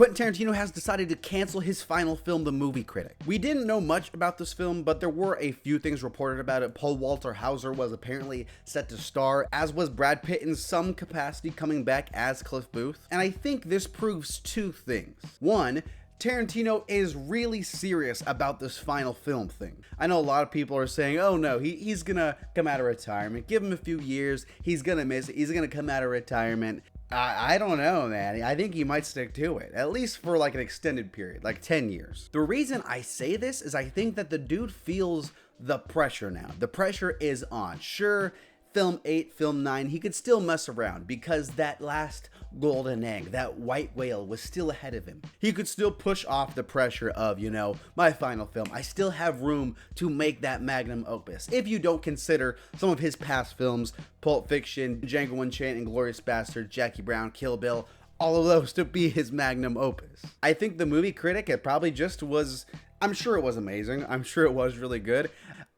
Quentin Tarantino has decided to cancel his final film, The Movie Critic. We didn't know much about this film, but there were a few things reported about it. Paul Walter Hauser was apparently set to star, as was Brad Pitt in some capacity, coming back as Cliff Booth. And I think this proves two things. One, Tarantino is really serious about this final film thing. I know a lot of people are saying, oh no, he's gonna come out of retirement. Give him a few years. He's gonna miss it. He's gonna come out of retirement. I don't know, man. I think he might stick to it, at least for like an extended period, like 10 years. The reason I say this is I think that the dude feels the pressure now. The pressure is on. Sure, film 8, film 9, he could still mess around because that last golden egg, that white whale, was still ahead of him. He could still push off the pressure of, you know, my final film. I still have room to make that magnum opus. If you don't consider some of his past films, Pulp Fiction, Django Unchained, Inglourious Basterds, Jackie Brown, Kill Bill, all of those to be his magnum opus. I think The Movie Critic, it probably just was, I'm sure it was amazing. I'm sure it was really good.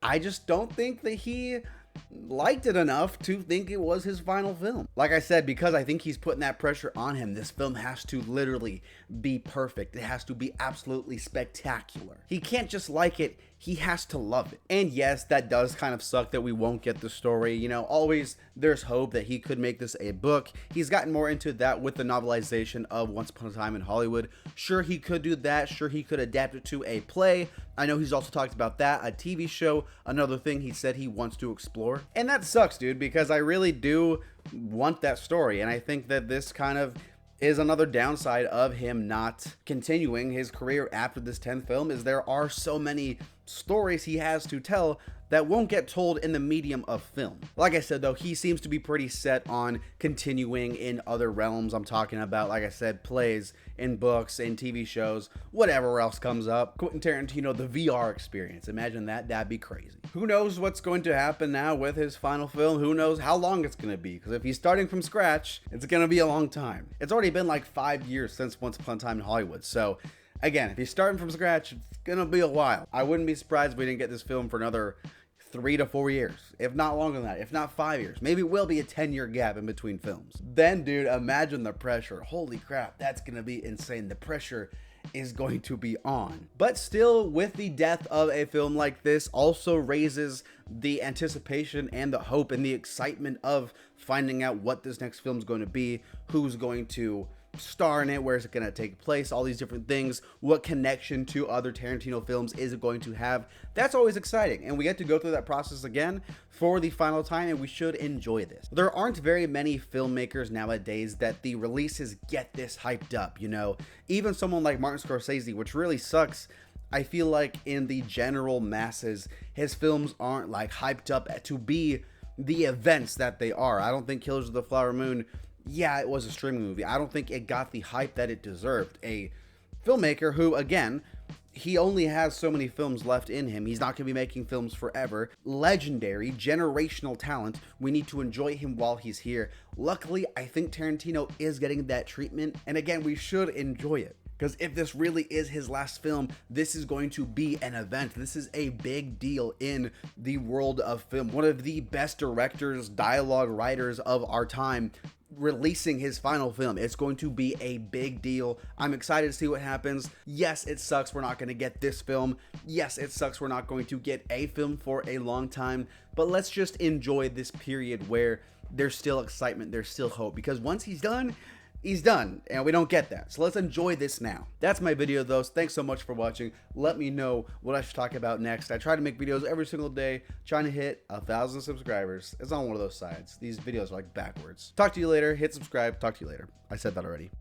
I just don't think that he liked it enough to think it was his final film. Like I said, because I think he's putting that pressure on him, this film has to literally be perfect. It has to be absolutely spectacular. He can't just like it, he has to love it. And yes, that does kind of suck that we won't get the story. You know, always there's hope that he could make this a book. He's gotten more into that with the novelization of Once Upon a Time in Hollywood. Sure, he could do that. Sure, he could adapt it to a play. I know he's also talked about that, a TV show, another thing he said he wants to explore. And that sucks, dude, because I really do want that story. And I think that this kind of is another downside of him not continuing his career after this 10th film, is there are so many stories he has to tell that won't get told in the medium of film. Like I said, though, he seems to be pretty set on continuing in other realms. I'm talking about, like I said, plays, in books, in TV shows, whatever else comes up. Quentin Tarantino, the VR experience. Imagine that. That'd be crazy. Who knows what's going to happen now with his final film? Who knows how long it's going to be? Because if he's starting from scratch, it's going to be a long time. It's already been like 5 years since Once Upon a Time in Hollywood. So again, if he's starting from scratch, it's going to be a while. I wouldn't be surprised if we didn't get this film for another 3 to 4 years, if not longer than that, if not 5 years. Maybe it will be a 10-year gap in between films. Then, dude, imagine the pressure. Holy crap, that's gonna be insane. The pressure is going to be on. But still, with the death of a film like this, also raises the anticipation and the hope and the excitement of finding out what this next film is going to be, who's going to star in it, where is it going to take place, all these different things, what connection to other Tarantino films is it going to have. That's always exciting, and we get to go through that process again for the final time, and we should enjoy this. There aren't very many filmmakers nowadays that the releases get this hyped up, you know, even someone like Martin Scorsese, which really sucks. I feel like in the general masses, his films aren't like hyped up to be the events that they are. I don't think Killers of the Flower Moon, yeah, it was a streaming movie. I don't think it got the hype that it deserved. A filmmaker who, again, he only has so many films left in him. He's not going to be making films forever. Legendary, generational talent. We need to enjoy him while he's here. Luckily, I think Tarantino is getting that treatment. And again, we should enjoy it. Because if this really is his last film, this is going to be an event. This is a big deal in the world of film. One of the best directors, dialogue writers of our time, releasing his final film. It's going to be a big deal. I'm excited to see what happens. Yes, it sucks we're not going to get this film. Yes, it sucks we're not going to get a film for a long time. But let's just enjoy this period where there's still excitement, there's still hope. Because once he's done, and we don't get that. So let's enjoy this now. That's my video, though. Thanks so much for watching. Let me know what I should talk about next. I try to make videos every single day, trying to hit 1,000 subscribers. It's on one of those sides. These videos are like backwards. Talk to you later. Hit subscribe. Talk to you later. I said that already.